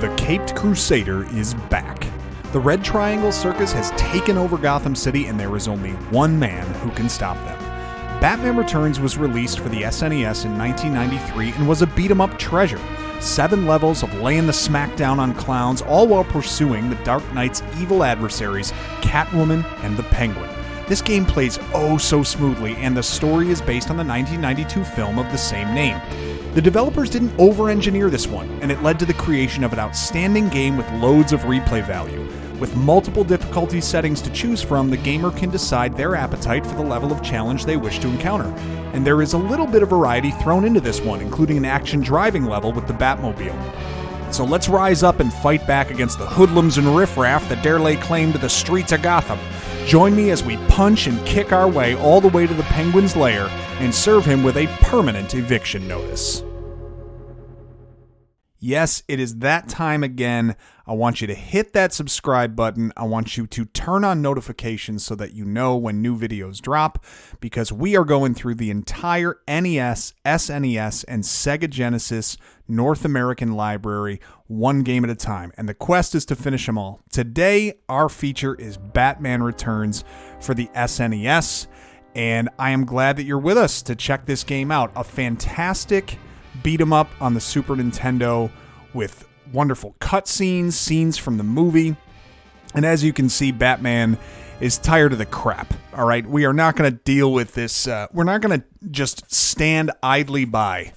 The Caped Crusader is back. The Red Triangle Circus has taken over Gotham City, and there is only one man who can stop them. Batman Returns was released for the SNES in 1993 and was a beat-em-up treasure. 7 levels of laying the smackdown on clowns, all while pursuing the Dark Knight's evil adversaries, Catwoman and the Penguin. This game plays oh so smoothly, and the story is based on the 1992 film of the same name. The developers didn't over-engineer this one, and it led to the creation of an outstanding game with loads of replay value. With multiple difficulty settings to choose from, the gamer can decide their appetite for the level of challenge they wish to encounter. And there is a little bit of variety thrown into this one, including an action driving level with the Batmobile. So let's rise up and fight back against the hoodlums and riffraff that dare lay claim to the streets of Gotham. Join me as we punch and kick our way all the way to the Penguin's lair and serve him with a permanent eviction notice. Yes, it is that time again. I want you to hit that subscribe button. I want you to turn on notifications so that you know when new videos drop, because we are going through the entire NES, SNES, and Sega Genesis North American library, one game at a time, and the quest is to finish them all. Today, our feature is Batman Returns for the SNES, and I am glad that you're with us to check this game out. A fantastic beat 'em up on the Super Nintendo with wonderful cutscenes, scenes from the movie. And as you can see, Batman is tired of the crap. All right, we are not going to deal with this. We're not going to just stand idly by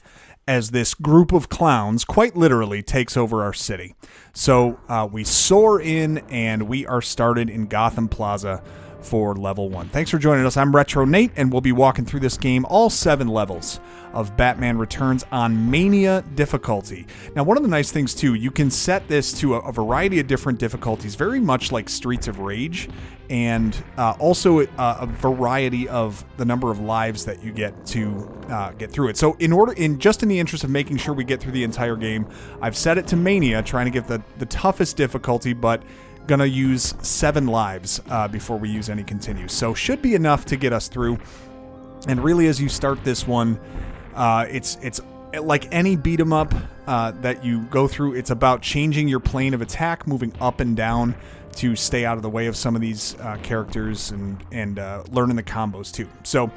as this group of clowns quite literally takes over our city. So we soar in, and we are started in Gotham Plaza for level 1. Thanks for joining us. I'm Retro Nate, and we'll be walking through this game, all 7 levels of Batman Returns on Mania difficulty. Now, one of the nice things too, you can set this to a variety of different difficulties, very much like Streets of Rage, and also a variety of the number of lives that you get to get through it. So in the interest of making sure we get through the entire game, I've set it to Mania, trying to get the toughest difficulty, but gonna use 7 lives before we use any continues. So should be enough to get us through. And really, as you start this one, it's like any beat 'em up that you go through. It's about changing your plane of attack, moving up and down to stay out of the way of some of these characters, and learning the combos too. So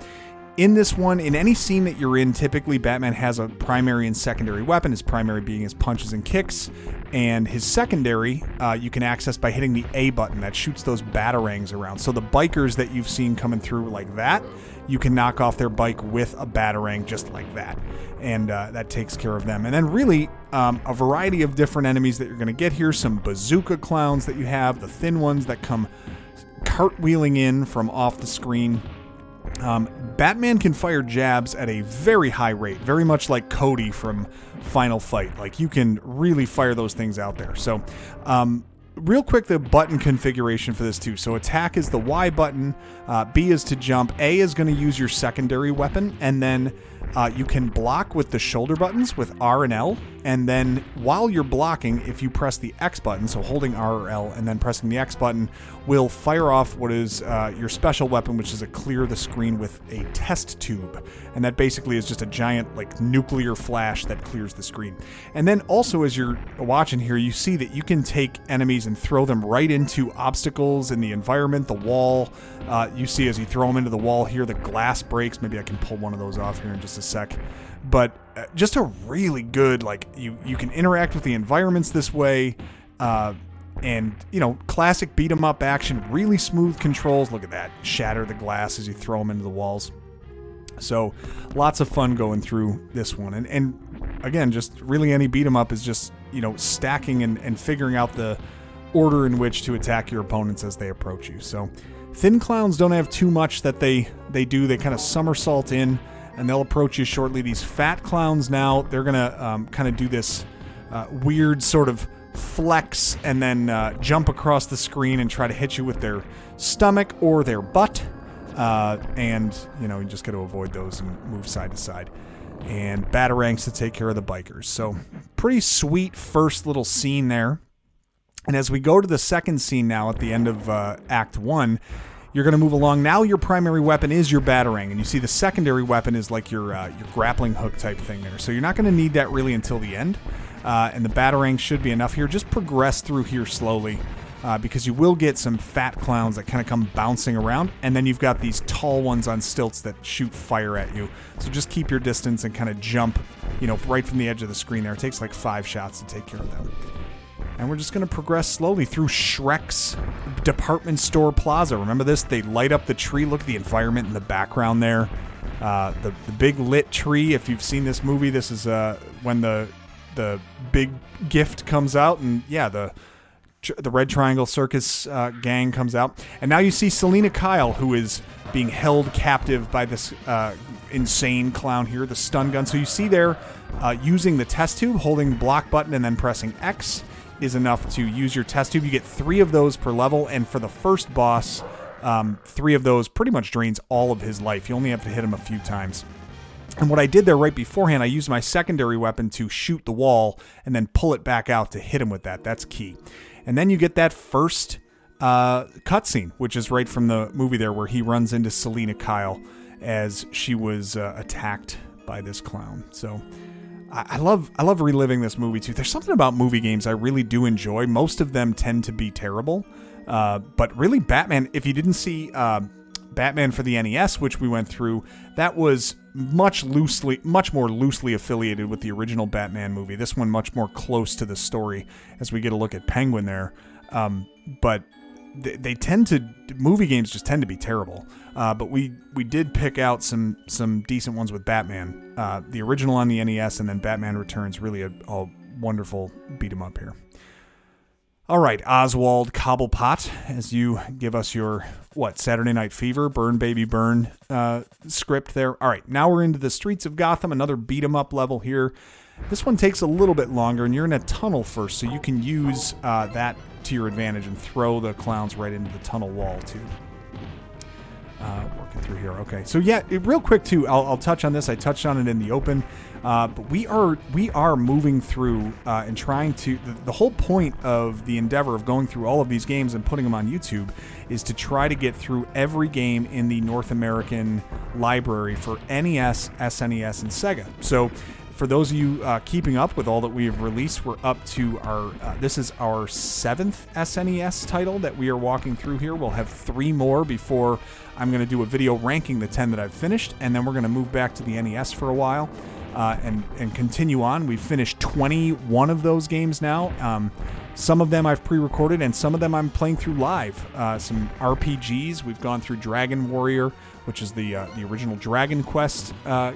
in this one, in any scene that you're in, typically Batman has a primary and secondary weapon, his primary being his punches and kicks, and his secondary you can access by hitting the A button that shoots those batarangs around. So the bikers that you've seen coming through like that, you can knock off their bike with a batarang just like that, and that takes care of them. And then really a variety of different enemies that you're going to get here, some bazooka clowns that you have, the thin ones that come cartwheeling in from off the screen. Batman can fire jabs at a very high rate, very much like Cody from Final Fight. Like, you can really fire those things out there. So, real quick, the button configuration for this too. So attack is the Y button, B is to jump, A is going to use your secondary weapon, and then you can block with the shoulder buttons with R and L, and then while you're blocking, if you press the X button, so holding R or L and then pressing the X button, will fire off what is your special weapon, which is a clear the screen with a test tube. And that basically is just a giant like nuclear flash that clears the screen. And then also, as you're watching here, you see that you can take enemies and throw them right into obstacles in the environment, the wall. You see as you throw them into the wall here, the glass breaks. Maybe I can pull one of those off here in just a sec. But just a really good, like, you can interact with the environments this way. And, you know, classic beat 'em up action, really smooth controls. Look at that. Shatter the glass as you throw them into the walls. So lots of fun going through this one. And again, just really any beat 'em up is just, you know, stacking and figuring out the order in which to attack your opponents as they approach you. So thin clowns don't have too much that they do. They kind of somersault in, and they'll approach you shortly. These fat clowns now, they're going to kind of do this weird sort of flex and then jump across the screen and try to hit you with their stomach or their butt. And, you know, you just got to avoid those and move side to side. And batarangs to take care of the bikers. So pretty sweet first little scene there. And as we go to the second scene now at the end of Act 1, you're going to move along. Now your primary weapon is your batarang, and you see the secondary weapon is like your grappling hook type thing there. So you're not going to need that really until the end. and the Batarang should be enough here. Just progress through here slowly. Because you will get some fat clowns that kind of come bouncing around, and then you've got these tall ones on stilts that shoot fire at you. So just keep your distance and kind of jump, right from the edge of the screen there. It takes like 5 shots to take care of them. And we're just going to progress slowly through Shrek's department store plaza. Remember this? They light up the tree. Look at the environment in the background there. The big lit tree. If you've seen this movie, this is when the big gift comes out, and yeah, the Red Triangle Circus gang comes out. And now you see Selina Kyle, who is being held captive by this insane clown here, the stun gun. So you see there, using the test tube, holding the block button and then pressing X is enough to use your test tube. You get 3 of those per level, and for the first boss, 3 of those pretty much drains all of his life. You only have to hit him a few times. And what I did there right beforehand, I used my secondary weapon to shoot the wall and then pull it back out to hit him with that. That's key. And then you get that first cutscene, which is right from the movie there, where he runs into Selina Kyle as she was attacked by this clown. So I love reliving this movie too. There's something about movie games I really do enjoy. Most of them tend to be terrible, but really Batman. If you didn't see Batman for the NES, which we went through, that was much more loosely affiliated with the original Batman movie. This one much more close to the story as we get a look at Penguin there. But movie games just tend to be terrible. But we did pick out some decent ones with Batman. The original on the NES, and then Batman Returns, really a wonderful beat 'em up here. All right, Oswald Cobblepot, as you give us your, Saturday Night Fever, Burn Baby Burn script there. All right, now we're into the streets of Gotham, another beat-em-up level here. This one takes a little bit longer, and you're in a tunnel first, so you can use that to your advantage and throw the clowns right into the tunnel wall, too. Working through here. Okay, so yeah, real quick too, I'll touch on this. I touched on it in the open, but we are moving through and trying to. The whole point of the endeavor of going through all of these games and putting them on YouTube is to try to get through every game in the North American library for NES, SNES, and Sega. So, for those of you keeping up with all that we have released, we're up to our, this is our 7th SNES title that we are walking through here. We'll have 3 more before I'm going to do a video ranking the 10 that I've finished, and then we're going to move back to the NES for a while and continue on. We've finished 21 of those games now. Some of them I've pre-recorded, and some of them I'm playing through live. Some RPGs. We've gone through Dragon Warrior, which is the original Dragon Quest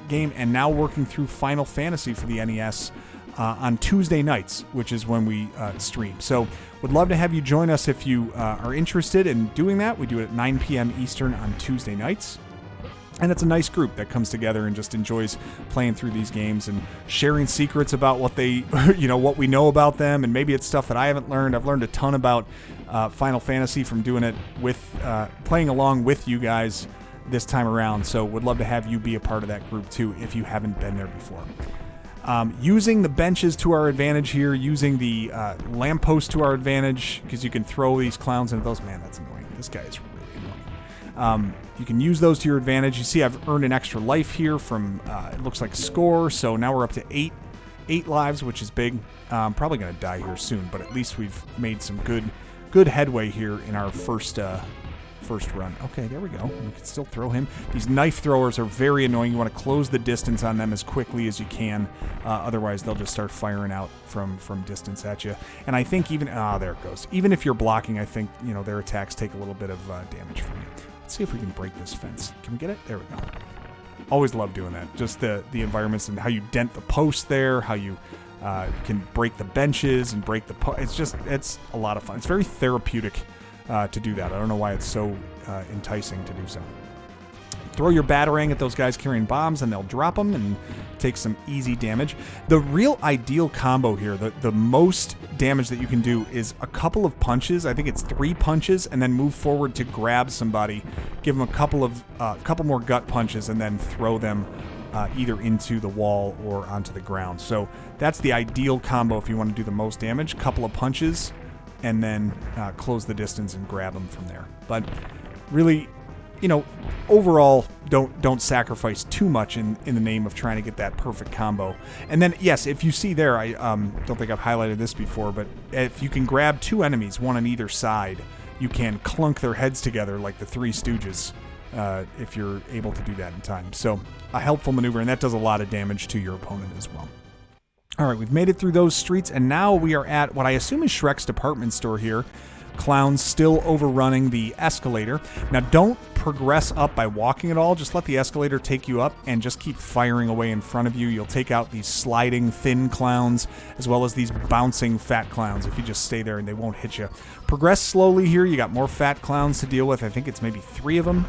game, and now working through Final Fantasy for the NES on Tuesday nights, which is when we stream. So would love to have you join us if you are interested in doing that. We do it at 9 p.m. Eastern on Tuesday nights. And it's a nice group that comes together and just enjoys playing through these games and sharing secrets about what they, what we know about them. And maybe it's stuff that I haven't learned. I've learned a ton about Final Fantasy from doing it with, playing along with you guys this time around. So would love to have you be a part of that group too if you haven't been there before. Using the benches to our advantage here, using the lamppost to our advantage, because you can throw these clowns into those. Man, that's annoying. This guy is really annoying. You can use those to your advantage. You see I've earned an extra life here from, it looks like score, so now we're up to 8 lives, which is big. I'm probably going to die here soon, but at least we've made some good headway here in our first run. Okay, there we go. We can still throw him. These knife throwers are very annoying. You want to close the distance on them as quickly as you can. Otherwise, they'll just start firing out from distance at you. And I think even, there it goes. Even if you're blocking, I think, their attacks take a little bit of damage from you. Let's see if we can break this fence. Can we get it? There we go. Always love doing that. Just the environments and how you dent the post there, how you can break the benches and break the it's a lot of fun. It's very therapeutic to do that. I don't know why it's so enticing to do so. Throw your Batarang at those guys carrying bombs and they'll drop them and take some easy damage. The real ideal combo here, the most damage that you can do is a couple of punches. I think it's 3 punches, and then move forward to grab somebody, give them a couple more gut punches, and then throw them either into the wall or onto the ground. So that's the ideal combo if you want to do the most damage. Couple of punches, and then close the distance and grab them from there. But really, overall, don't sacrifice too much in the name of trying to get that perfect combo. And then, yes, if you see there, I don't think I've highlighted this before, but if you can grab 2 enemies, one on either side, you can clunk their heads together like the Three Stooges, if you're able to do that in time. So a helpful maneuver, and that does a lot of damage to your opponent as well. All right, we've made it through those streets, and now we are at what I assume is Shrek's department store here. Clowns still overrunning the escalator. Now, don't progress up by walking at all. Just let the escalator take you up and just keep firing away in front of you. You'll take out these sliding thin clowns as well as these bouncing fat clowns if you just stay there and they won't hit you. Progress slowly here. You got more fat clowns to deal with. I think it's maybe 3 of them.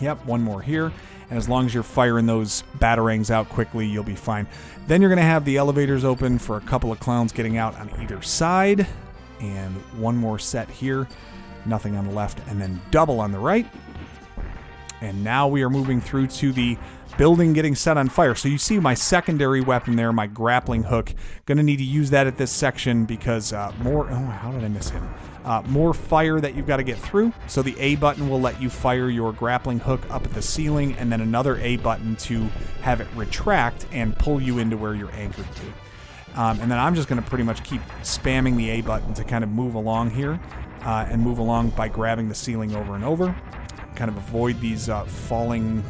Yep, 1 more here. And as long as you're firing those batarangs out quickly, you'll be fine. Then you're going to have the elevators open for a couple of clowns getting out on either side. And 1 more set here. Nothing on the left. And then double on the right. And now we are moving through to the building getting set on fire. So you see my secondary weapon there, my grappling hook. Going to need to use that at this section because more... Oh, how did I miss him? More fire that you've got to get through. So the A button will let you fire your grappling hook up at the ceiling, and then another A button to have it retract and pull you into where you're anchored to. And then I'm just going to pretty much keep spamming the A button to kind of move along here and move along by grabbing the ceiling over and over. Kind of avoid these falling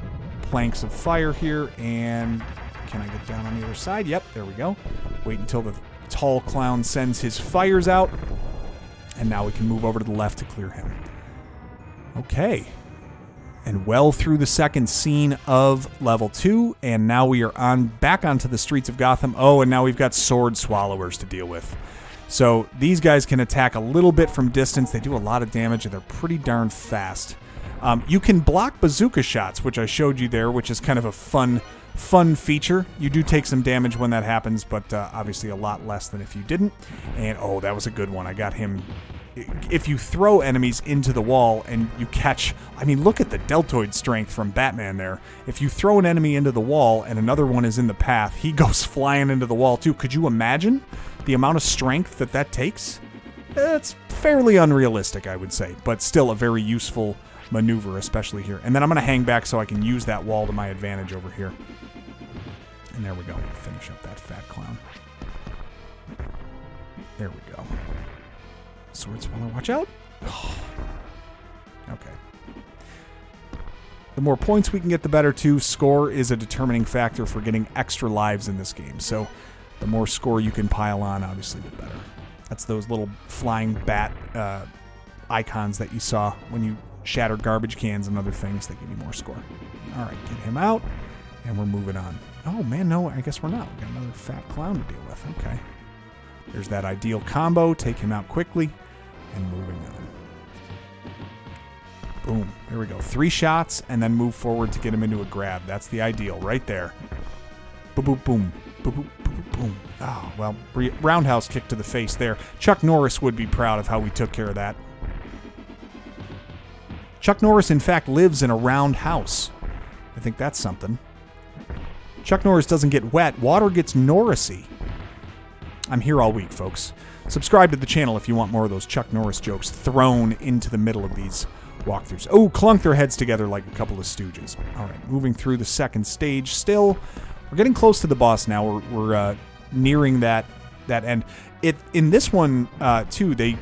planks of fire here. And can I get down on the other side? Yep, there we go. Wait until the tall clown sends his fires out. And now we can move over to the left to clear him. Okay. And well through the second scene of level 2, and now we are back onto the streets of Gotham. Oh, and now we've got sword swallowers to deal with. So these guys can attack a little bit from distance. They do a lot of damage, and they're pretty darn fast. You can block bazooka shots, which I showed you there, which is kind of a fun feature. You do take some damage when that happens, but obviously a lot less than if you didn't. And oh, that was a good one. I got him. If you throw enemies into the wall and you catch... I mean, look at the deltoid strength from Batman there. If you throw an enemy into the wall and another one is in the path, he goes flying into the wall too. Could you imagine the amount of strength that takes? It's fairly unrealistic, I would say, but still a very useful maneuver, especially here. And then I'm going to hang back so I can use that wall to my advantage over here. And there we go. Finish up that fat clown. There we go. Sword Swallower, watch out. Okay. The more points we can get, the better, too. Score is a determining factor for getting extra lives in this game. So the more score you can pile on, obviously, the better. That's those little flying bat icons that you saw when you shattered garbage cans and other things that give you more score. All right, get him out, and we're moving on. Oh, man, no, I guess we're not. We got another fat clown to deal with. Okay. There's that ideal combo. Take him out quickly, and moving on. Boom. There we go. 3 shots, and then move forward to get him into a grab. That's the ideal right there. Boom, boom, boom. Boom, boom, boom, boom. Oh, well, roundhouse kick to the face there. Chuck Norris would be proud of how we took care of that. Chuck Norris, in fact, lives in a round house. I think that's something. Chuck Norris doesn't get wet. Water gets Norrisy. I'm here all week, folks. Subscribe to the channel if you want more of those Chuck Norris jokes thrown into the middle of these walkthroughs. Oh, clunk their heads together like a couple of stooges. All right, moving through the second stage still. We're getting close to the boss now. We're nearing that end. In this one, too, they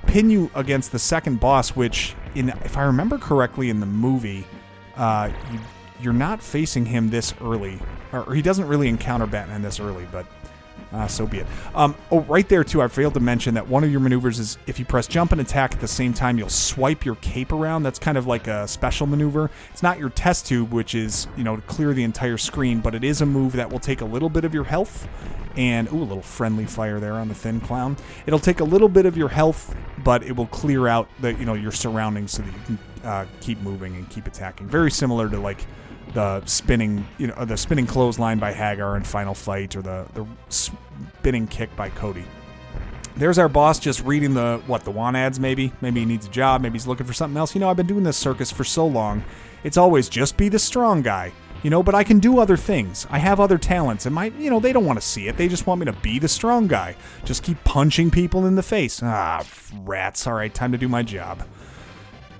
pin you against the second boss, which, if I remember correctly in the movie, you're not facing him this early. Or he doesn't really encounter Batman this early, but... so be it. Oh, right there, too, I failed to mention that one of your maneuvers is if you press jump and attack at the same time, you'll swipe your cape around. That's kind of like a special maneuver. It's not your test tube, which is, to clear the entire screen, but it is a move that will take a little bit of your health. And, ooh, a little friendly fire there on the thin clown. It'll take a little bit of your health, but it will clear out your surroundings so that you can keep moving and keep attacking. Very similar to, like, the spinning clothesline by Hagar in Final Fight, or the spinning kick by Cody. There's our boss just reading the want ads, maybe. Maybe he needs a job. Maybe he's looking for something else. I've been doing this circus for so long. It's always just be the strong guy. But I can do other things. I have other talents. And they don't want to see it. They just want me to be the strong guy. Just keep punching people in the face. Ah, rats. All right, time to do my job.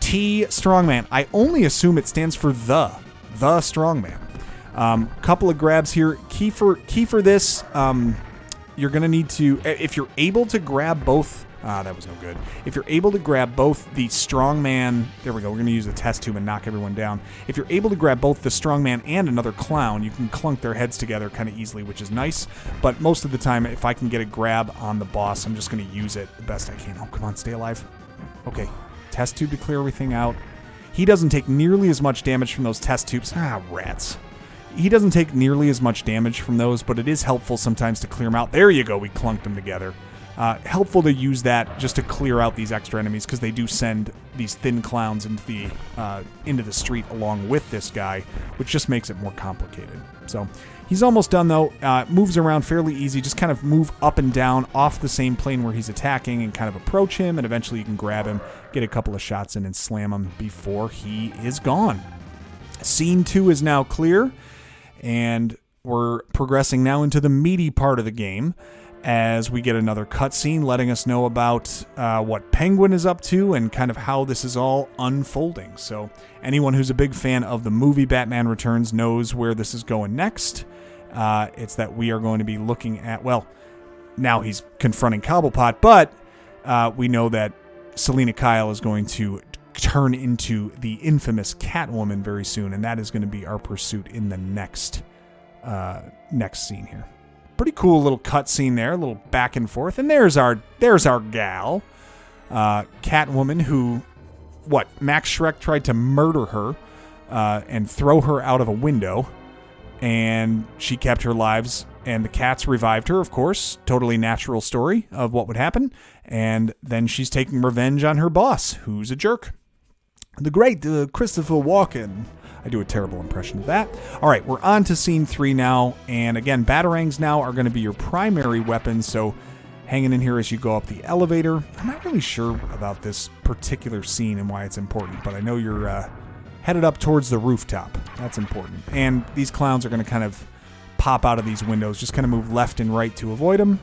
T Strongman. I only assume it stands for the Strongman. Couple of grabs here. Key for this, you're going to need to, if you're able to grab both, that was no good. If you're able to grab both the Strongman, there we go, we're going to use the test tube and knock everyone down. If you're able to grab both the Strongman and another clown, you can clunk their heads together kind of easily, which is nice. But most of the time, if I can get a grab on the boss, I'm just going to use it the best I can. Oh, come on, stay alive. Okay, test tube to clear everything out. He doesn't take nearly as much damage from those test tubes. Ah, rats. He doesn't take nearly as much damage from those, but it is helpful sometimes to clear them out. There you go, we clunked them together. Helpful to use that just to clear out these extra enemies, because they do send these thin clowns into the street along with this guy, which just makes it more complicated. So he's almost done, though. Moves around fairly easy. Just kind of move up and down off the same plane where he's attacking and kind of approach him, and eventually you can grab him, get a couple of shots in, and slam him before he is gone. Scene 2 is now clear, and we're progressing now into the meaty part of the game, as we get another cutscene letting us know about what Penguin is up to and kind of how this is all unfolding. So anyone who's a big fan of the movie Batman Returns knows where this is going next. It's that we are going to be looking at, well, now he's confronting Cobblepot, but we know that Selina Kyle is going to turn into the infamous Catwoman very soon, and that is going to be our pursuit in the next scene here. Pretty cool little cutscene there, a little back and forth, and there's our gal, Catwoman, who, Max Schreck tried to murder her and throw her out of a window, and she kept her lives, and the cats revived her, of course. Totally natural story of what would happen, and then she's taking revenge on her boss, who's a jerk. The great Christopher Walken. I do a terrible impression of that. All right, we're on to scene 3 now. And again, batarangs now are going to be your primary weapon. So hanging in here as you go up the elevator. I'm not really sure about this particular scene and why it's important, but I know you're headed up towards the rooftop. That's important. And these clowns are going to kind of pop out of these windows. Just kind of move left and right to avoid them.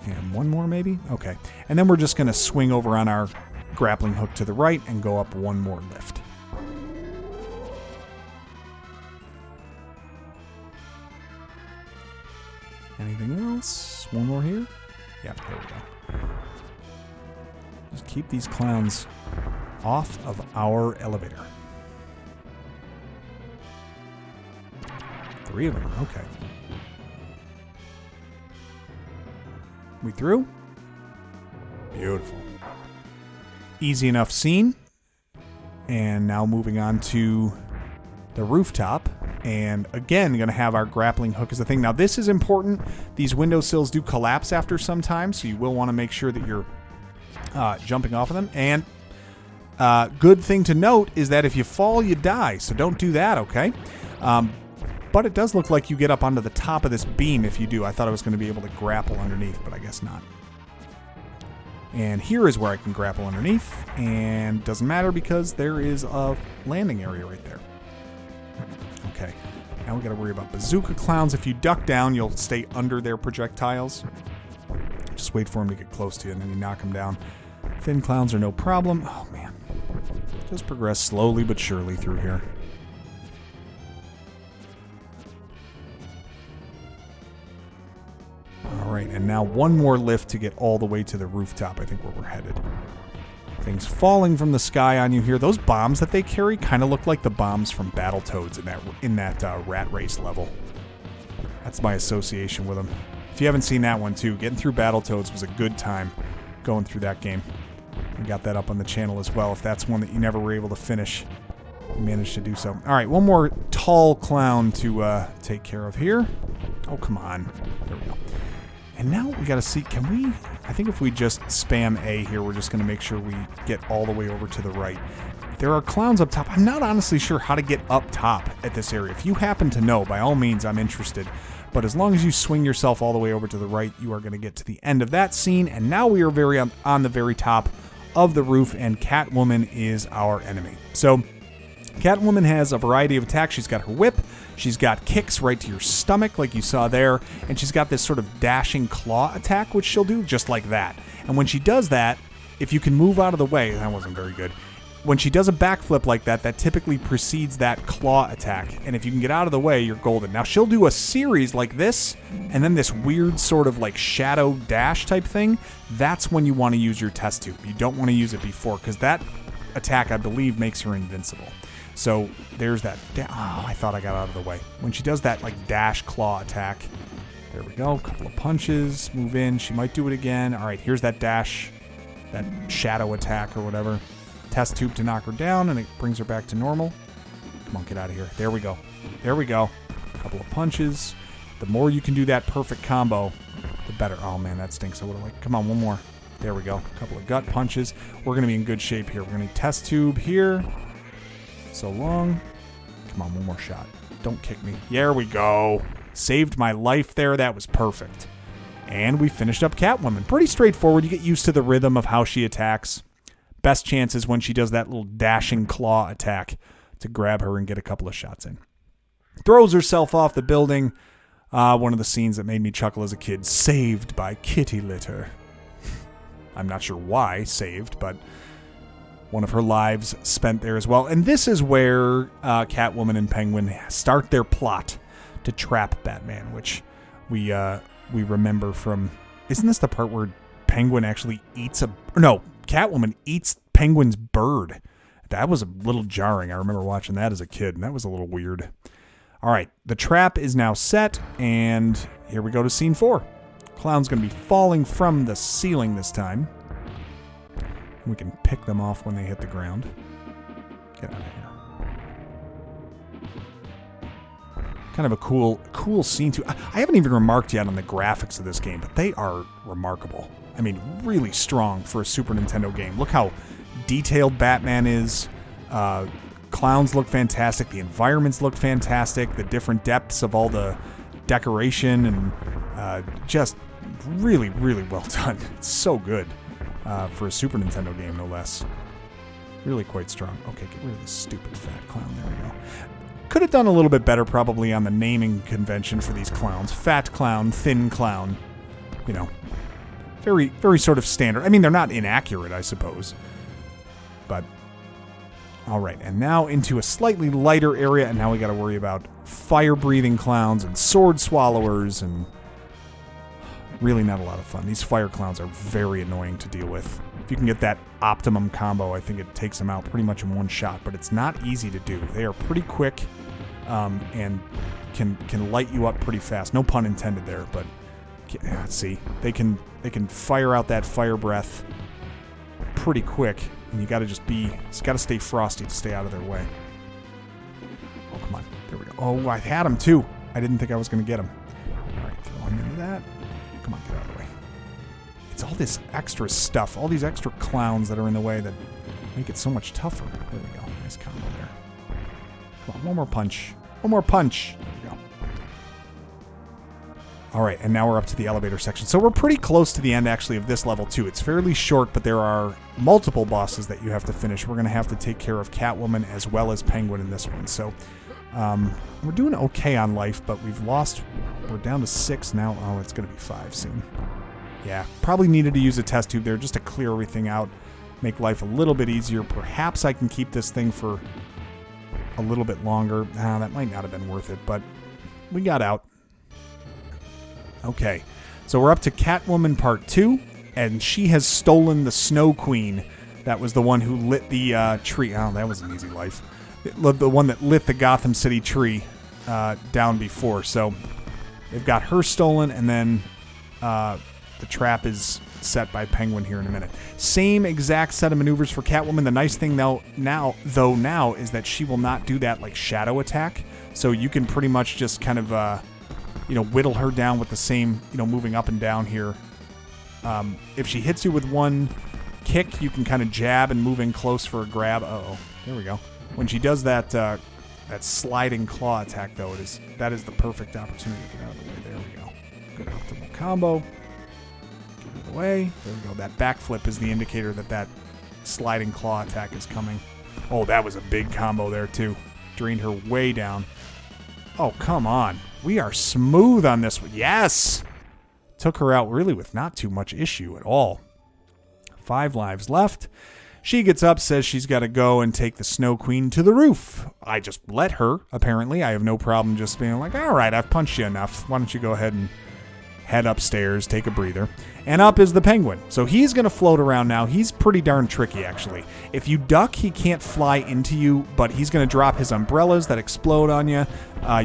And one more maybe? Okay. And then we're just going to swing over on our grappling hook to the right and go up one more lift. Anything else? One more here? Yep, there we go. Just keep these clowns off of our elevator. 3 of them, okay. We through? Beautiful. Easy enough scene. And now moving on to the rooftop. And again, going to have our grappling hook as the thing. Now, this is important. These windowsills do collapse after some time, so you will want to make sure that you're jumping off of them. And good thing to note is that if you fall, you die. So don't do that, okay? But it does look like you get up onto the top of this beam if you do. I thought I was going to be able to grapple underneath, but I guess not. And here is where I can grapple underneath. And doesn't matter because there is a landing area right there. Okay, now we got to worry about bazooka clowns. If you duck down, you'll stay under their projectiles. Just wait for them to get close to you, and then you knock them down. Thin clowns are no problem. Oh, man. Just progress slowly but surely through here. All right, and now one more lift to get all the way to the rooftop, I think, where we're headed. Things falling from the sky on you here. Those bombs that they carry kind of look like the bombs from Battletoads in that rat race level. That's my association with them. If you haven't seen that one too, getting through Battletoads was a good time going through that game. We got that up on the channel as well. If that's one that you never were able to finish, we managed to do so. All right, one more tall clown to take care of here. Oh, come on. There we go. And now we got to see, can we, I think if we just spam A here, we're just going to make sure we get all the way over to the right. There are clowns up top. I'm not honestly sure how to get up top at this area. If you happen to know, by all means, I'm interested. But as long as you swing yourself all the way over to the right, you are going to get to the end of that scene. And now we are on the very top of the roof, and Catwoman is our enemy. So Catwoman has a variety of attacks. She's got her whip. She's got kicks right to your stomach, like you saw there. And she's got this sort of dashing claw attack, which she'll do just like that. And when she does that, if you can move out of the way, that wasn't very good. When she does a backflip like that, that typically precedes that claw attack. And if you can get out of the way, you're golden. Now, she'll do a series like this, and then this weird sort of like shadow dash type thing. That's when you want to use your test tube. You don't want to use it before, because that attack, I believe, makes her invincible. So there's that. Oh, I thought I got out of the way. When she does that like dash claw attack, there we go. A couple of punches, move in. She might do it again. All right, here's that dash, that shadow attack or whatever. Test tube to knock her down, and it brings her back to normal. Come on, get out of here. There we go. There we go. A couple of punches. The more you can do that perfect combo, the better. Oh, man, that stinks. I would have liked... Come on, one more. There we go. A couple of gut punches. We're going to be in good shape here. We're going to need test tube here. So long. Come on, one more shot. Don't kick me. There we go. Saved my life there. That was perfect. And we finished up Catwoman. Pretty straightforward. You get used to the rhythm of how she attacks. Best chance is when she does that little dashing claw attack to grab her and get a couple of shots in. Throws herself off the building. One of the scenes that made me chuckle as a kid. Saved by kitty litter. I'm not sure why saved, but one of her lives spent there as well. And this is where Catwoman and Penguin start their plot to trap Batman, which we remember from... Isn't this the part where Penguin actually eats a... No, Catwoman eats Penguin's bird. That was a little jarring. I remember watching that as a kid, and that was a little weird. All right, the trap is now set, and here we go to scene 4. Clown's going to be falling from the ceiling this time. We can pick them off when they hit the ground. Get out of here. Kind of a cool scene, too. I haven't even remarked yet on the graphics of this game, but they are remarkable. I mean, really strong for a Super Nintendo game. Look how detailed Batman is. Clowns look fantastic. The environments look fantastic. The different depths of all the decoration and just really, really well done. It's so good for a Super Nintendo game, no less. Really quite strong. Okay, get rid of this stupid fat clown. There we go. Could have done a little bit better probably on the naming convention for these clowns. Fat clown, thin clown. You know, very, very sort of standard. I mean, they're not inaccurate, I suppose. But, all right. And now into a slightly lighter area. And now we got to worry about fire-breathing clowns and sword swallowers. And really not a lot of fun. These fire clowns are very annoying to deal with. If you can get that optimum combo, I think it takes them out pretty much in one shot. But it's not easy to do. They are pretty quick and can light you up pretty fast. No pun intended there, but... Let's see. They can fire out that fire breath pretty quick, and you got to stay frosty to stay out of their way. Oh, come on. There we go. Oh, I had him too. I didn't think I was going to get him. All right, throw him into that. Come on, get out of the way. It's all this extra stuff, all these extra clowns that are in the way that make it so much tougher. There we go. Nice combo there. Come on, one more punch. One more punch. There we go. All right, and now we're up to the elevator section. So we're pretty close to the end, actually, of this level, too. It's fairly short, but there are multiple bosses that you have to finish. We're going to have to take care of Catwoman as well as Penguin in this one. So we're doing okay on life, but we're down to 6 now. Oh, it's going to be 5 soon. Yeah, probably needed to use a test tube there just to clear everything out, make life a little bit easier. Perhaps I can keep this thing for a little bit longer. That might not have been worth it, but we got out. Okay, so we're up to Catwoman Part 2, and she has stolen the Snow Queen. That was the one who lit the tree. Oh, that was an easy life. The one that lit the Gotham City tree down before. So they've got her stolen, and then the trap is set by Penguin here in a minute. Same exact set of maneuvers for Catwoman. The nice thing now is that she will not do that like shadow attack. So you can pretty much just kind of whittle her down with the same, moving up and down here. If she hits you with one kick, you can kind of jab and move in close for a grab. Uh-oh, there we go. When she does that sliding claw attack, though, that is the perfect opportunity to get out of the way. There we go. Good optimal combo. Get out of the way. There we go. That backflip is the indicator that sliding claw attack is coming. Oh, that was a big combo there, too. Drained her way down. Oh, come on. We are smooth on this one. Yes! Took her out really with not too much issue at all. 5 lives left. She gets up, says she's got to go and take the Snow Queen to the roof. I just let her, apparently. I have no problem just being like, all right, I've punched you enough. Why don't you go ahead and head upstairs, take a breather. And up is the Penguin. So he's going to float around now. He's pretty darn tricky, actually. If you duck, he can't fly into you, but he's going to drop his umbrellas that explode on you.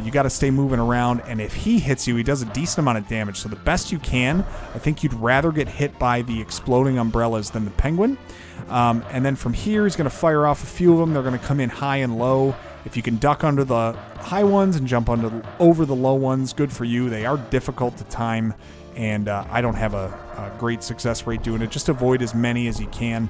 You got to stay moving around, and if he hits you, he does a decent amount of damage. So the best you can, I think you'd rather get hit by the exploding umbrellas than the Penguin. And then from here, he's going to fire off a few of them. They're going to come in high and low. If you can duck under the high ones and jump over the low ones, good for you. They are difficult to time, and I don't have a great success rate doing it. Just avoid as many as you can.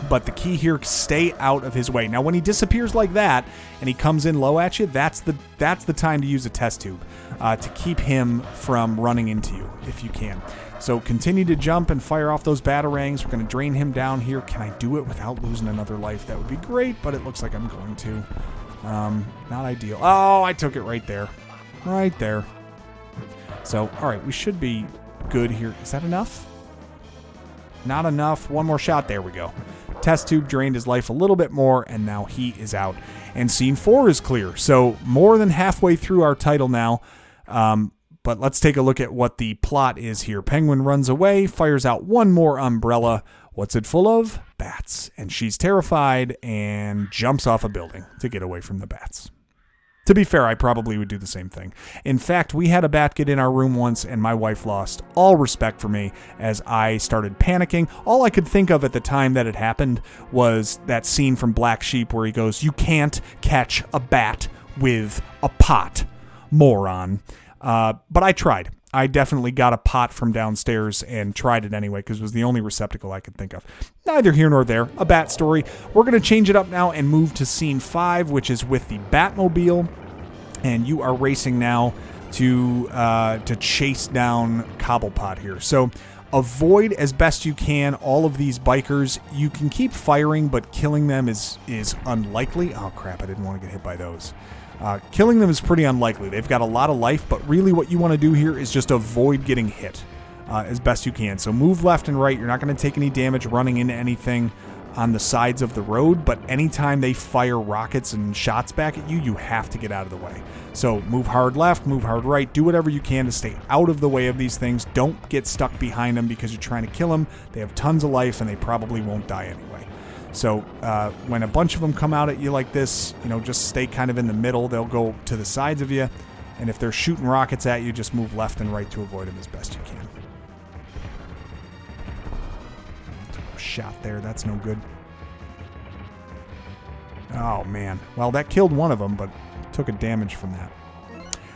But the key here, stay out of his way. Now, when he disappears like that and he comes in low at you, that's the time to use a test tube to keep him from running into you, if you can. So continue to jump and fire off those batarangs. We're going to drain him down here. Can I do it without losing another life? That would be great, but it looks like I'm going to. Not ideal. Oh, I took it right there. Right there. So, all right, we should be good here. Is that enough? Not enough. One more shot. There we go. Test tube drained his life a little bit more, and now he is out. And scene 4 is clear. So more than halfway through our title now. But let's take a look at what the plot is here. Penguin runs away, fires out one more umbrella. What's it full of? Bats. And she's terrified and jumps off a building to get away from the bats. To be fair, I probably would do the same thing. In fact, we had a bat get in our room once, and my wife lost all respect for me as I started panicking. All I could think of at the time that it happened was that scene from Black Sheep where he goes, "You can't catch a bat with a pot, moron." But I tried. I definitely got a pot from downstairs and tried it anyway because it was the only receptacle I could think of. Neither here nor there. A bat story. We're going to change it up now and move to scene 5, which is with the Batmobile. And you are racing now to chase down Cobblepot here. So avoid as best you can all of these bikers. You can keep firing, but killing them is unlikely. Oh, crap. I didn't want to get hit by those. Killing them is pretty unlikely. They've got a lot of life, but really what you want to do here is just avoid getting hit as best you can. So move left and right. You're not going to take any damage running into anything on the sides of the road, but anytime they fire rockets and shots back at you, you have to get out of the way. So move hard left, move hard right. Do whatever you can to stay out of the way of these things. Don't get stuck behind them because you're trying to kill them. They have tons of life, and they probably won't die anyway. So when a bunch of them come out at you like this, just stay kind of in the middle. They'll go to the sides of you. And if they're shooting rockets at you, just move left and right to avoid them as best you can. Shot there. That's no good. Oh, man. Well, that killed one of them, but took a damage from that.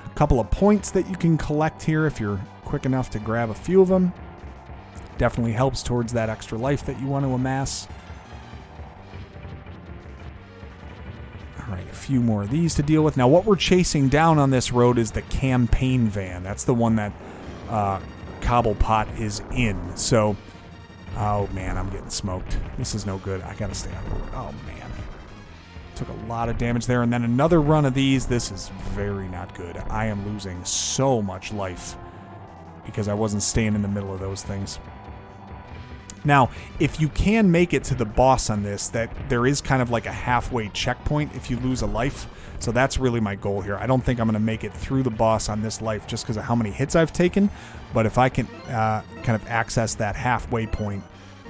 A couple of points that you can collect here if you're quick enough to grab a few of them. Definitely helps towards that extra life that you want to amass. All right, a few more of these to deal with. Now, what we're chasing down on this road is the campaign van. That's the one that Cobblepot is in. So, oh, man, I'm getting smoked. This is no good. I got to stay out of the way. Oh, man. Took a lot of damage there. And then another run of these. This is very not good. I am losing so much life because I wasn't staying in the middle of those things. Now, if you can make it to the boss on this, that there is kind of like a halfway checkpoint if you lose a life. So that's really my goal here. I don't think I'm going to make it through the boss on this life just because of how many hits I've taken. But if I can kind of access that halfway point,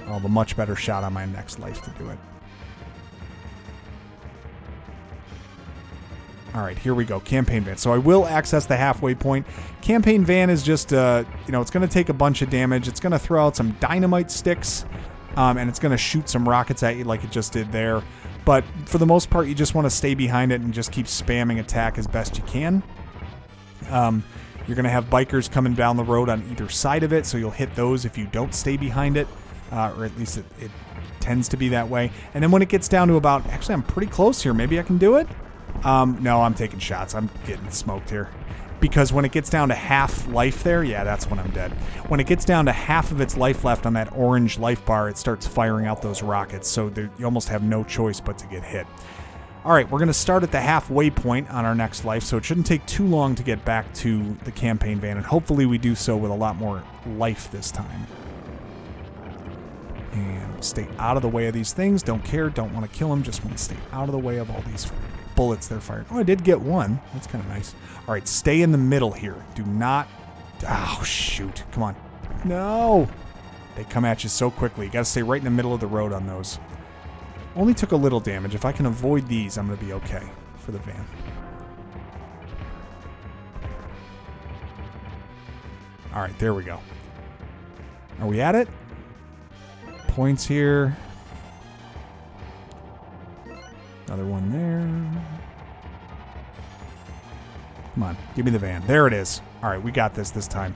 I'll have a much better shot on my next life to do it. All right, here we go. Campaign van. So I will access the halfway point. Campaign van is just, it's going to take a bunch of damage. It's going to throw out some dynamite sticks, and it's going to shoot some rockets at you like it just did there. But for the most part, you just want to stay behind it and just keep spamming attack as best you can. You're going to have bikers coming down the road on either side of it, so you'll hit those if you don't stay behind it, or at least it tends to be that way. And then when it gets down to about, actually, I'm pretty close here. Maybe I can do it. No, I'm taking shots. I'm getting smoked here. Because when it gets down to half life there, yeah, that's when I'm dead. When it gets down to half of its life left on that orange life bar, it starts firing out those rockets. So you almost have no choice but to get hit. All right, we're going to start at the halfway point on our next life. So it shouldn't take too long to get back to the campaign van. And hopefully we do so with a lot more life this time. And stay out of the way of these things. Don't care. Don't want to kill them. Just want to stay out of the way of all these bullets they're firing. Oh, I did get one. That's kind of nice. All right, stay in the middle here. Do not... Oh, shoot. Come on. No. They come at you so quickly. You got to stay right in the middle of the road on those. Only took a little damage. If I can avoid these, I'm going to be okay for the van. All right, there we go. Are we at it? Points here. Another one there. Come on, give me the van. There it is. All right, we got this time.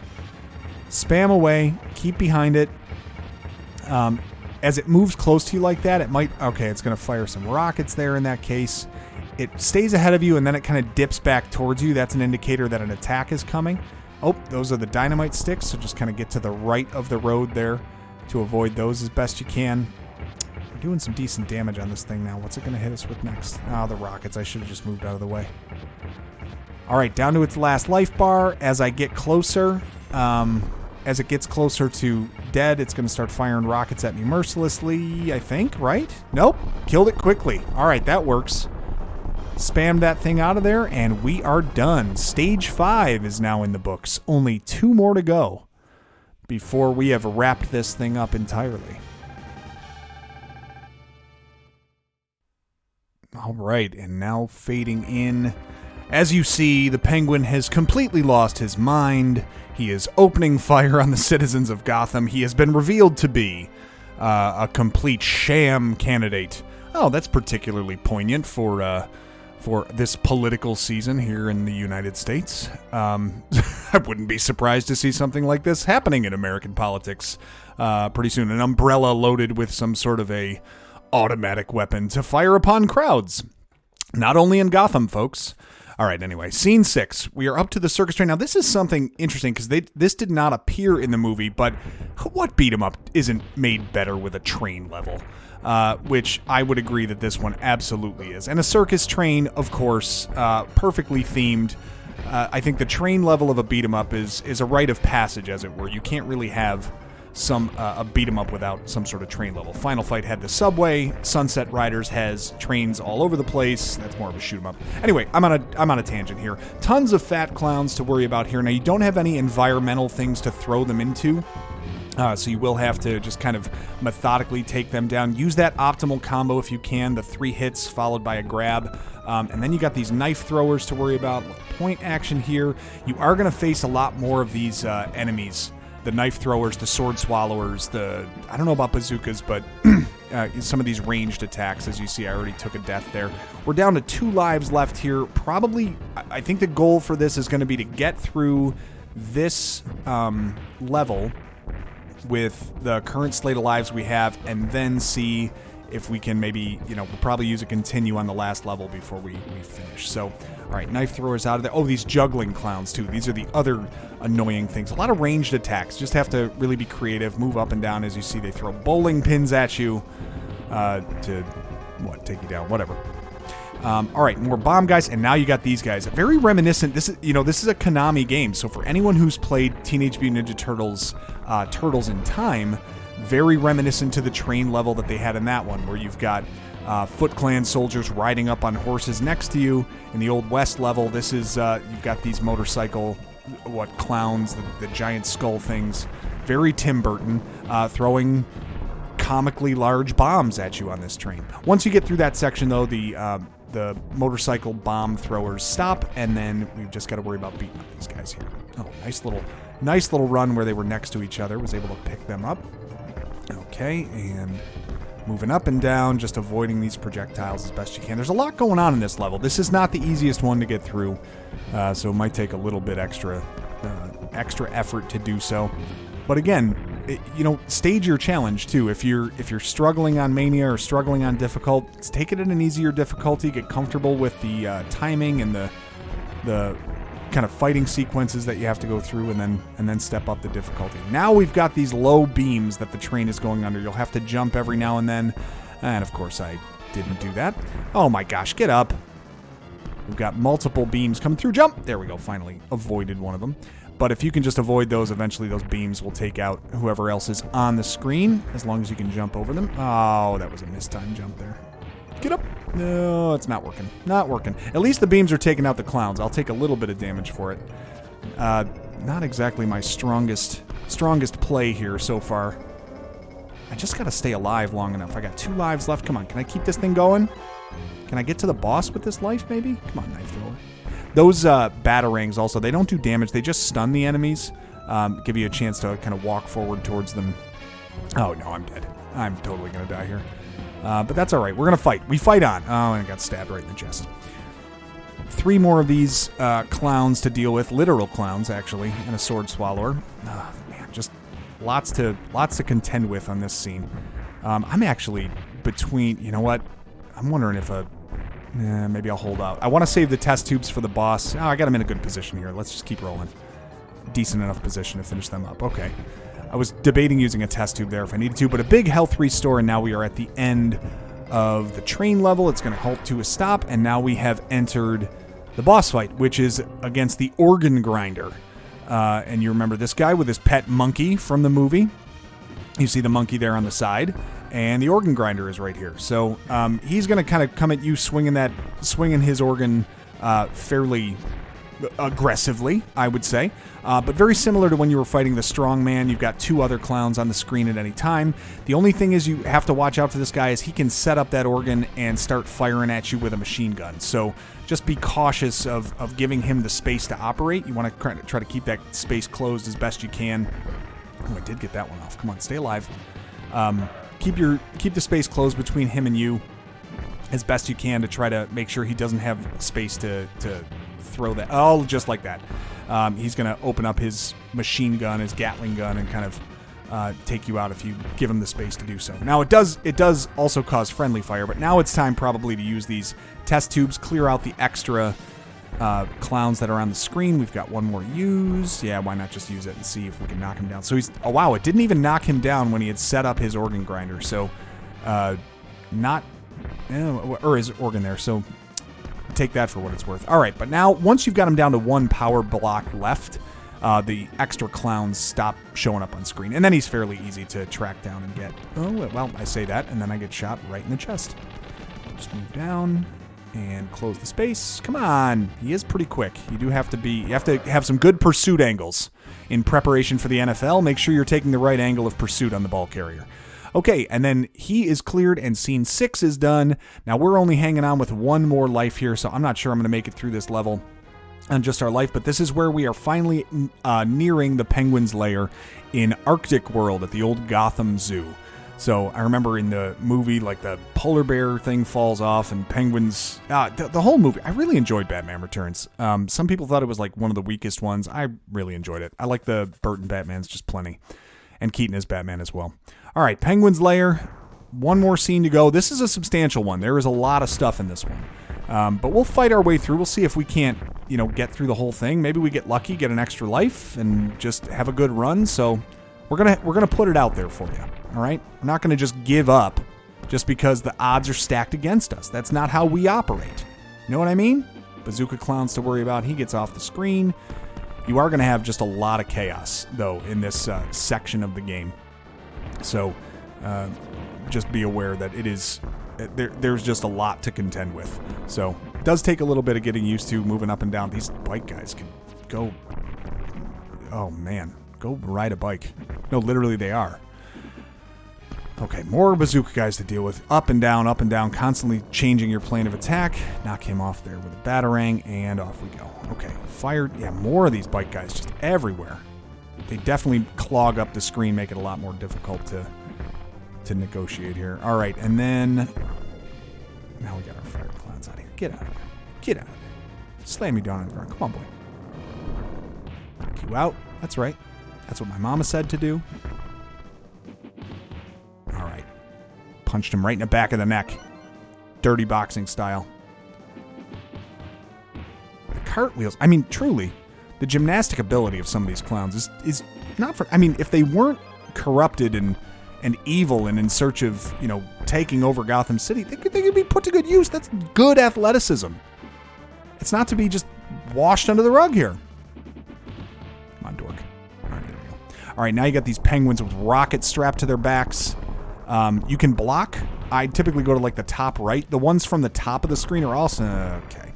Spam away. Keep behind it. As it moves close to you like that, it might... Okay, it's going to fire some rockets there in that case. It stays ahead of you, and then it kind of dips back towards you. That's an indicator that an attack is coming. Oh, those are the dynamite sticks, so just kind of get to the right of the road there to avoid those as best you can. We're doing some decent damage on this thing now. What's it going to hit us with next? Oh, the rockets. I should have just moved out of the way. All right, down to its last life bar. As I get closer, as it gets closer to dead, it's going to start firing rockets at me mercilessly, I think, right? Nope. Killed it quickly. All right, that works. Spam that thing out of there, and we are done. Stage 5 is now in the books. Only 2 more to go before we have wrapped this thing up entirely. All right, and now fading in. As you see, the Penguin has completely lost his mind. He is opening fire on the citizens of Gotham. He has been revealed to be a complete sham candidate. Oh, that's particularly poignant for this political season here in the United States. I wouldn't be surprised to see something like this happening in American politics pretty soon. An umbrella loaded with some sort of a automatic weapon to fire upon crowds. Not only in Gotham, folks. All right, anyway, scene 6. We are up to the Circus Train. Now, this is something interesting because this did not appear in the movie, but what beat 'em up isn't made better with a train level? Which I would agree that this one absolutely is. And a circus train, of course, perfectly themed. I think the train level of a beat 'em up is a rite of passage, as it were. You can't really have a beat 'em up without some sort of train level. Final Fight had the subway. Sunset Riders has trains all over the place. That's more of a shoot 'em up. Anyway, I'm on a tangent here. Tons of fat clowns to worry about here. Now, you don't have any environmental things to throw them into. So you will have to just kind of methodically take them down. Use that optimal combo if you can, the 3 hits followed by a grab. And then you got these knife throwers to worry about. Point action here. You are going to face a lot more of these enemies. The knife throwers, the sword swallowers, I don't know about bazookas, but some of these ranged attacks. As you see, I already took a death there. We're down to 2 lives left here. Probably, I think the goal for this is going to be to get through this level with the current slate of lives we have, and then see if we can maybe, we'll probably use a continue on the last level before we finish. So, all right, knife throwers out of there. Oh, these juggling clowns, too. These are the other annoying things. A lot of ranged attacks. Just have to really be creative. Move up and down. As you see, they throw bowling pins at you to, take you down. Whatever. All right, more bomb guys, and now you got these guys. Very reminiscent. This is a Konami game, so for anyone who's played Teenage Mutant Ninja Turtles, Turtles in Time, very reminiscent to the train level that they had in that one, where you've got Foot Clan soldiers riding up on horses next to you. In the Old West level, this is you've got these motorcycle clowns, the giant skull things. Very Tim Burton, throwing comically large bombs at you on this train. Once you get through that section, though, the motorcycle bomb throwers stop, and then we've just got to worry about beating up these guys here. Oh, nice little run where they were next to each other. Was able to pick them up. Okay, and moving up and down, just avoiding these projectiles as best you can. There's a lot going on in this level. This is not the easiest one to get through, so it might take a little bit extra effort to do so. But again, stage your challenge too. If you're struggling on Mania or struggling on difficult, take it at an easier difficulty. Get comfortable with the timing and the kind of fighting sequences that you have to go through, and then step up the difficulty. Now we've got these low beams that the train is going under. You'll have to jump every now and then, and of course I didn't do that. Oh my gosh, get up. We've got multiple beams coming through. Jump! There we go, finally avoided one of them. But if you can just avoid those, eventually those beams will take out whoever else is on the screen, as long as you can jump over them. Oh, that was a mistimed jump there. Get up. No, it's not working. Not working. At least the beams are taking out the clowns. I'll take a little bit of damage for it. Not exactly my strongest play here so far. I just gotta stay alive long enough. I got 2 lives left. Come on, can I keep this thing going? Can I get to the boss with this life, maybe? Come on, knife thrower. Those batarangs also, they don't do damage. They just stun the enemies, give you a chance to kind of walk forward towards them. Oh, no, I'm dead. I'm totally going to die here. But that's all right. We're going to fight. We fight on. Oh, and I got stabbed right in the chest. 3 more of these clowns to deal with. Literal clowns, actually, and a sword swallower. Oh, man, just lots to contend with on this scene. I'm actually between... You know what? I'm wondering if maybe I'll hold out. I want to save the test tubes for the boss. Oh, I got him in a good position here. Let's just keep rolling. Decent enough position to finish them up. Okay. I was debating using a test tube there if I needed to, but a big health restore, and now we are at the end of the train level. It's going to halt to a stop, and now we have entered the boss fight, which is against the organ grinder. And you remember this guy with his pet monkey from the movie. You see the monkey there on the side. And the organ grinder is right here. So he's going to kind of come at you swinging his organ fairly aggressively, I would say. But very similar to when you were fighting the strong man. You've got 2 other clowns on the screen at any time. The only thing is you have to watch out for this guy is he can set up that organ and start firing at you with a machine gun. So just be cautious of giving him the space to operate. You want to try to keep that space closed as best you can. Oh, I did get that one off. Come on, stay alive. Keep the space closed between him and you as best you can to try to make sure he doesn't have space to throw that. Oh, just like that. He's going to open up his machine gun, his Gatling gun, and kind of take you out if you give him the space to do so. Now, it does also cause friendly fire, but now it's time probably to use these test tubes, clear out the extra clowns that are on the screen. We've got one more used. Yeah, why not just use it and see if we can knock him down? So oh wow, it didn't even knock him down when he had set up his organ grinder. So or his organ there. So take that for what it's worth. All right, but now once you've got him down to 1 power block left, the extra clowns stop showing up on screen, and then he's fairly easy to track down and get. Oh well, I say that, and then I get shot right in the chest. Just move down. And close the space. Come on. He is pretty quick. You have to have some good pursuit angles in preparation for the NFL. Make sure you're taking the right angle of pursuit on the ball carrier. Okay, and then he is cleared and scene 6 is done. Now we're only hanging on with 1 more life here, so I'm not sure I'm going to make it through this level on just our life, but this is where we are finally nearing the Penguin's lair in Arctic World at the old Gotham Zoo. So I remember in the movie, like the polar bear thing falls off and penguins, the whole movie. I really enjoyed Batman Returns. Some people thought it was like one of the weakest ones. I really enjoyed it. I like the Burton Batmans just plenty. And Keaton as Batman as well. All right, Penguin's lair. 1 more scene to go. This is a substantial one. There is a lot of stuff in this one. But we'll fight our way through. We'll see if we can't, get through the whole thing. Maybe we get lucky, get an extra life, and just have a good run. So we're gonna put it out there for you. All right? We're not going to just give up just because the odds are stacked against us. That's not how we operate. You know what I mean? Bazooka Clown's to worry about. He gets off the screen. You are going to have just a lot of chaos, though, in this section of the game. So just be aware that there's just a lot to contend with. So it does take a little bit of getting used to moving up and down. These bike guys can go... Oh, man. Go ride a bike. No, literally they are. Okay, more bazooka guys to deal with. Up and down, constantly changing your plane of attack. Knock him off there with a batarang, and off we go. Okay, fired. Yeah, more of these bike guys just everywhere. They definitely clog up the screen, make it a lot more difficult to negotiate here. All right, and then... Now we got our fire clowns out of here. Get out of here. Get out of there. Slam you down on the ground. Come on, boy. Knock you out. That's right. That's what my mama said to do. All right. Punched him right in the back of the neck. Dirty boxing style. The cartwheels. I mean, truly, the gymnastic ability of some of these clowns is not for... I mean, if they weren't corrupted and evil and in search of, taking over Gotham City, they could be put to good use. That's good athleticism. It's not to be just washed under the rug here. Come on, dork. All right, there we go. All right, now you got these penguins with rockets strapped to their backs. You can block. I typically go to like the top right. The ones from the top of the screen are also... Okay.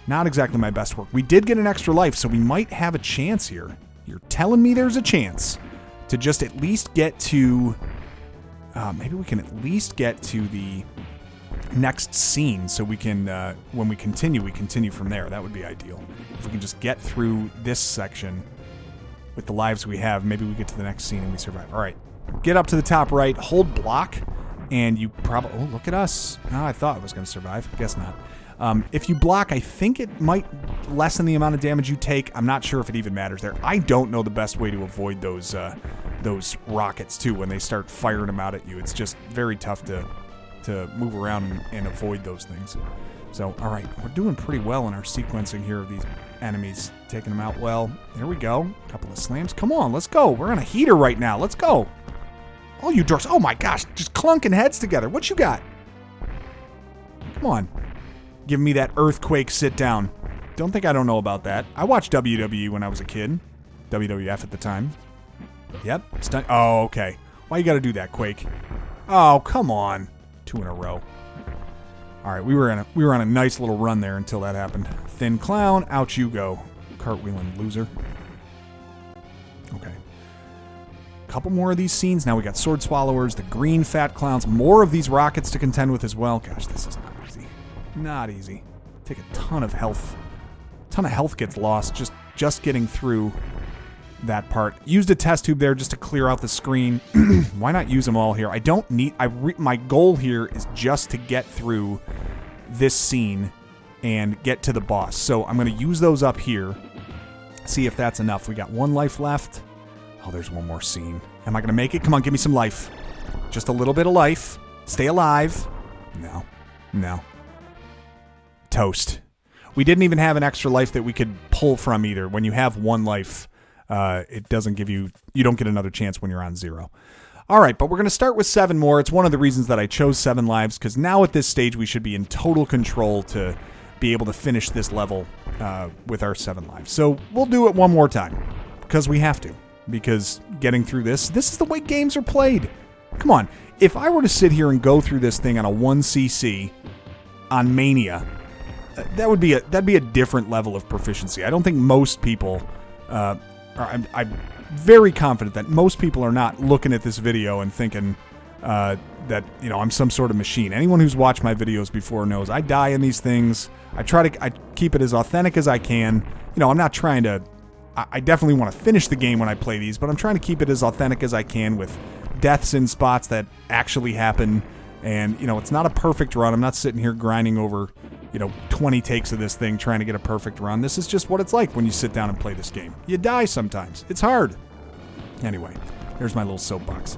Not exactly my best work. We did get an extra life, so we might have a chance here. You're telling me there's a chance to just at least get to... maybe we can at least get to the next scene so we can, when we continue from there. That would be ideal. If we can just get through this section with the lives we have, maybe we get to the next scene and we survive. All right. Get up to the top right, hold block, and you probably... Oh, look at us. Oh, I thought I was going to survive. Guess not. If you block, I think it might lessen the amount of damage you take. I'm not sure if it even matters there. I don't know the best way to avoid those rockets, too, when they start firing them out at you. It's just very tough to move around and avoid those things. So, all right, we're doing pretty well in our sequencing here of these enemies, taking them out well. There we go. A couple of slams. Come on, let's go. We're on a heater right now. Let's go. Oh, you dorks. Oh, my gosh. Just clunking heads together. What you got? Come on. Give me that earthquake sit down. Don't think I don't know about that. I watched WWE when I was a kid. WWF at the time. Yep. Oh, okay. Why you got to do that, Quake? Oh, come on. 2 in a row. All right, we were on a nice little run there until that happened. Thin clown, out you go. Cartwheeling loser. Okay. Couple more of these scenes. Now we got sword swallowers, the green fat clowns, more of these rockets to contend with as well. Gosh, this is not easy. Not easy. Take a ton of health. A ton of health gets lost just getting through that part. Used a test tube there just to clear out the screen. Why not use them all here? I don't need... my goal here is just to get through this scene and get to the boss. So I'm going to use those up here. See if that's enough. We got 1 life left. Oh, there's one more scene. Am I going to make it? Come on, give me some life. Just a little bit of life. Stay alive. No. No. Toast. We didn't even have an extra life that we could pull from either. When you have 1 life, it doesn't give you... You don't get another chance when you're on 0. All right, but we're going to start with 7 more. It's one of the reasons that I chose 7 lives, because now at this stage we should be in total control to be able to finish this level with our 7 lives. So we'll do it one more time, because we have to. Because getting through this is the way games are played. Come on. If I were to sit here and go through this thing on a 1cc on Mania, that'd be a different level of proficiency. I don't think most people... I'm very confident that most people are not looking at this video and thinking that, you know, I'm some sort of machine. Anyone who's watched my videos before knows I die in these things. I keep it as authentic as I can. You know, I'm not trying to... I definitely want to finish the game when I play these, but I'm trying to keep it as authentic as I can with deaths in spots that actually happen. And, you know, it's not a perfect run. I'm not sitting here grinding over, you know, 20 takes of this thing trying to get a perfect run. This is just what it's like when you sit down and play this game. You die sometimes. It's hard. Anyway, there's my little soapbox.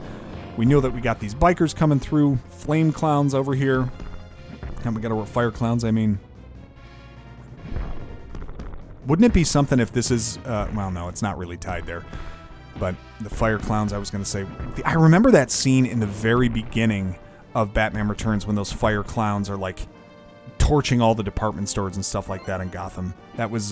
We know that we got these bikers coming through. Flame clowns over here. And we got our fire clowns, I mean... Wouldn't it be something if this is... well, no, it's not really tied there. But the fire clowns, I was going to say... I remember that scene in the very beginning of Batman Returns when those fire clowns are, like, torching all the department stores and stuff like that in Gotham. That was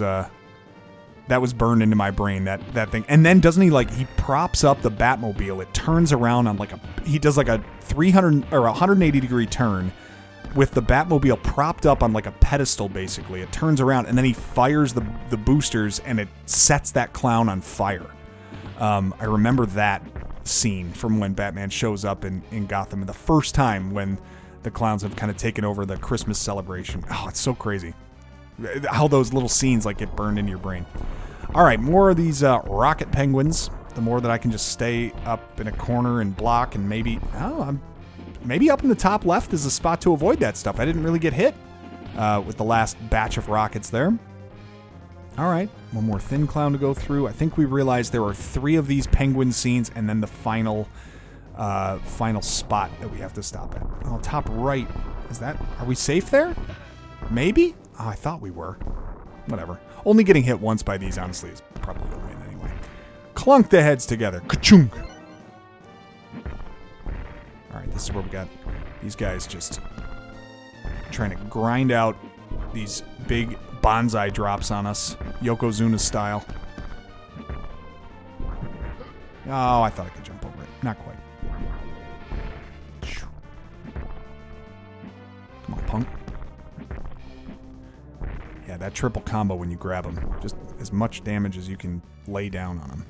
burned into my brain, that thing. And then doesn't he, like... He props up the Batmobile. It turns around on, like, a... He does, like, a 300... or 180-degree turn... with the Batmobile propped up on like a pedestal, basically. It turns around, and then he fires the boosters, and it sets that clown on fire. I remember that scene from when Batman shows up in Gotham, and the first time when the clowns have kind of taken over the Christmas celebration. Oh, it's so crazy. How those little scenes like get burned into your brain. All right, more of these rocket penguins. The more that I can just stay up in a corner and block, and maybe... Maybe up in the top left is a spot to avoid that stuff. I didn't really get hit with the last batch of rockets there. All right, one more thin clown to go through. I think we realized there are 3 of these penguin scenes and then the final spot that we have to stop at. Oh, top right. Is that... Are we safe there? Maybe? Oh, I thought we were. Whatever. Only getting hit once by these, honestly, is probably a win anyway. Clunk the heads together. Ka-chung! Alright, this is where we got these guys just trying to grind out these big bonsai drops on us, Yokozuna style. Oh, I thought I could jump over it. Not quite. Come on, punk. Yeah, that triple combo when you grab him. Just as much damage as you can lay down on him.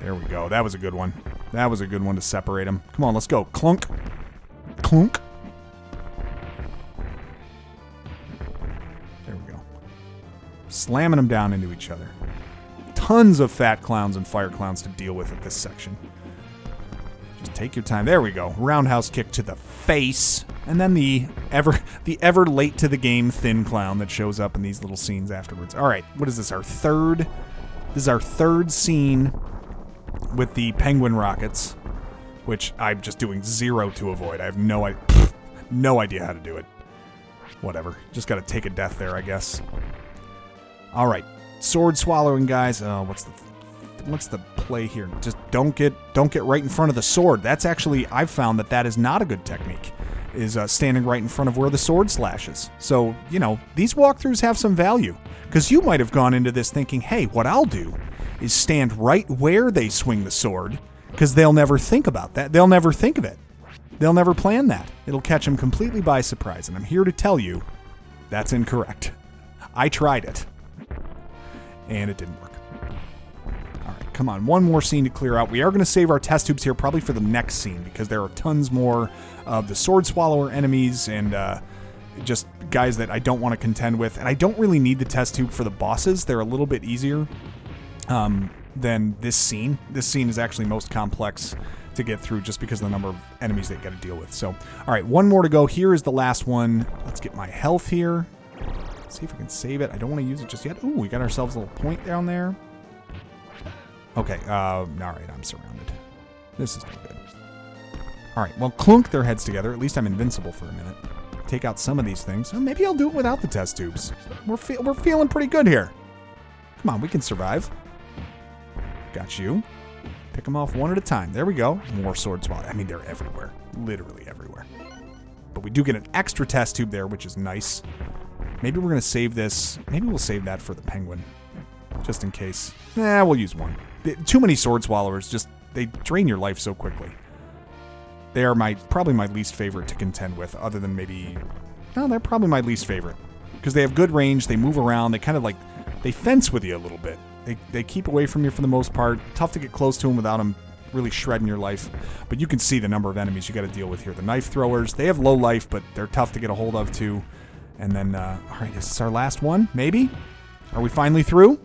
There we go. That was a good one. That was a good one to separate him. Come on, let's go. Clunk. Clunk. There we go. Slamming them down into each other. Tons of fat clowns and fire clowns to deal with at this section. Just take your time. There we go. Roundhouse kick to the face. And then the ever late to the game thin clown that shows up in these little scenes afterwards. All right, what is this? This is our third scene with the penguin rockets, which I'm just doing 0 to avoid. I have no idea how to do it. Whatever. Just got to take a death there, I guess. All right, sword swallowing guys. Oh, what's the play here? Just don't get right in front of the sword. That's actually, I've found that is not a good technique. Is standing right in front of where the sword slashes. So, you know, these walkthroughs have some value. Because you might have gone into this thinking, hey, what I'll do is stand right where they swing the sword, because they'll never think about that. They'll never think of it. They'll never plan that. It'll catch them completely by surprise. And I'm here to tell you, that's incorrect. I tried it. And it didn't work. All right, come on. One more scene to clear out. We are going to save our test tubes here probably for the next scene, because there are tons more of the sword swallower enemies and just guys that I don't want to contend with. And I don't really need the test tube for the bosses. They're a little bit easier than this scene. This scene is actually most complex to get through just because of the number of enemies that you got to deal with. So, all right, one more to go. Here is the last one. Let's get my health here. Let's see if we can save it. I don't want to use it just yet. Ooh, we got ourselves a little point down there. Okay, all right, I'm surrounded. This is no good. All right, well, clunk their heads together. At least I'm invincible for a minute. Take out some of these things. Well, maybe I'll do it without the test tubes. We're feeling pretty good here. Come on, we can survive. Got you. Pick them off one at a time. There we go. More sword swallow. I mean, they're everywhere. Literally everywhere. But we do get an extra test tube there, which is nice. Maybe we're going to save this. Maybe we'll save that for the penguin. Just in case. We'll use one. Too many sword swallowers. Just, they drain your life so quickly. They are probably my least favorite to contend with, other than maybe... No, they're probably my least favorite. Because they have good range, they move around, they kind of like... They fence with you a little bit. They keep away from you for the most part. Tough to get close to them without them really shredding your life. But you can see the number of enemies you got to deal with here. The knife throwers, they have low life, but they're tough to get a hold of too. And then, all right, is this our last one? Maybe? Are we finally through?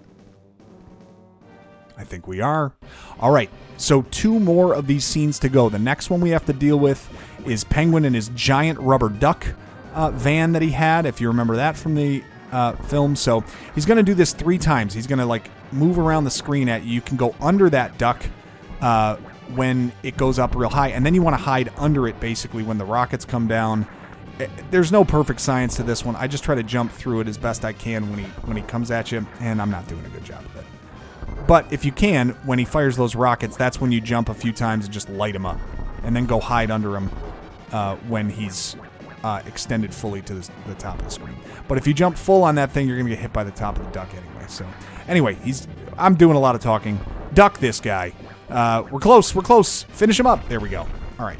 I think we are. All right, so 2 more of these scenes to go. The next one we have to deal with is Penguin and his giant rubber duck van that he had, if you remember that from the film. So he's going to do this 3 times. He's going to like move around the screen at you. You can go under that duck when it goes up real high, and then you want to hide under it basically when the rockets come down. There's no perfect science to this one. I just try to jump through it as best I can when he comes at you, and I'm not doing a good job of it. But if you can, when he fires those rockets, that's when you jump a few times and just light him up, and then go hide under him when he's extended fully to the top of the screen. But if you jump full on that thing, you're going to get hit by the top of the duck anyway. So anyway, I'm doing a lot of talking. Duck this guy. We're close. Finish him up. There we go. All right.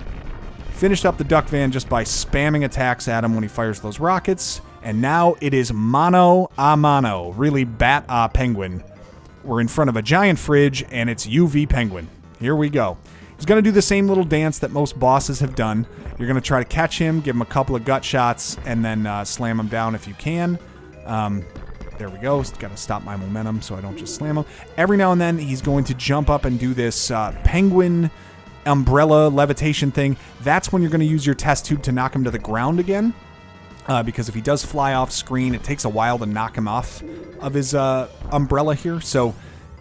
Finished up the duck van just by spamming attacks at him when he fires those rockets. And now it is mano a mano. Really bat a penguin. We're in front of a giant fridge, and it's UV penguin. Here we go. He's going to do the same little dance that most bosses have done. You're going to try to catch him, give him a couple of gut shots, and then slam him down if you can. There we go. Got to stop my momentum so I don't just slam him. Every now and then, he's going to jump up and do this penguin umbrella levitation thing. That's when you're going to use your test tube to knock him to the ground again. Because if he does fly off screen, it takes a while to knock him off of his umbrella here. So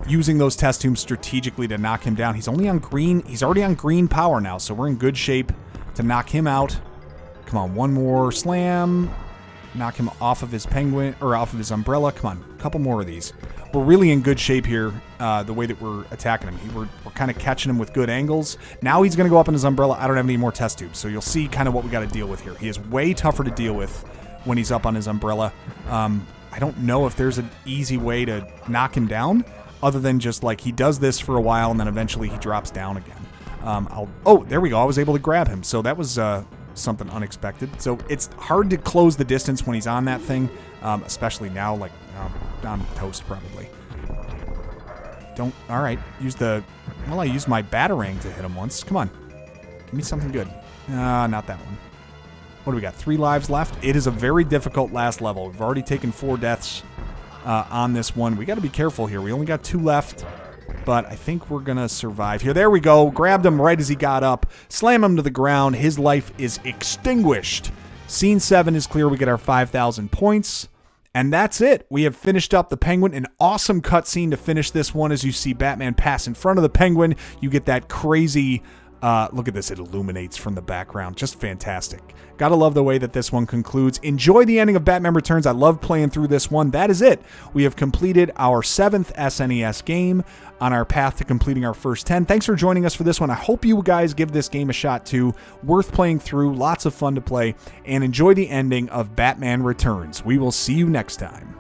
using those test tubes strategically to knock him down. He's only on green. He's already on green power now, so we're in good shape to knock him out. Come on, one more slam. Knock him off of his penguin, or off of his umbrella. Come on, a couple more of these. We're really in good shape here, the way that we're attacking him. We're kind of catching him with good angles. Now he's going to go up in his umbrella. I don't have any more test tubes, so you'll see kind of what we got to deal with here. He is way tougher to deal with when he's up on his umbrella. I don't know if there's an easy way to knock him down, other than just like he does this for a while and then eventually he drops down again. Oh, there we go. I was able to grab him. So that was something unexpected. So it's hard to close the distance when he's on that thing, especially now. Like I'm toast probably. All right. I used my Batarang to hit him once. Come on. Give me something good. Not that one. What do we got? 3 lives left. It is a very difficult last level. We've already taken 4 deaths on this one. We got to be careful here. We only got 2 left, but I think we're going to survive here. There we go. Grabbed him right as he got up. Slam him to the ground. His life is extinguished. Scene 7 is clear. We get our 5,000 points. And that's it. We have finished up the Penguin. An awesome cutscene to finish this one as you see Batman pass in front of the Penguin. You get that crazy... look at this. It illuminates from the background. Just fantastic. Gotta love the way that this one concludes. Enjoy the ending of Batman Returns. I love playing through this one. That is it. We have completed our 7th SNES game on our path to completing our first 10. Thanks for joining us for this one. I hope you guys give this game a shot too. Worth playing through. Lots of fun to play. And enjoy the ending of Batman Returns. We will see you next time.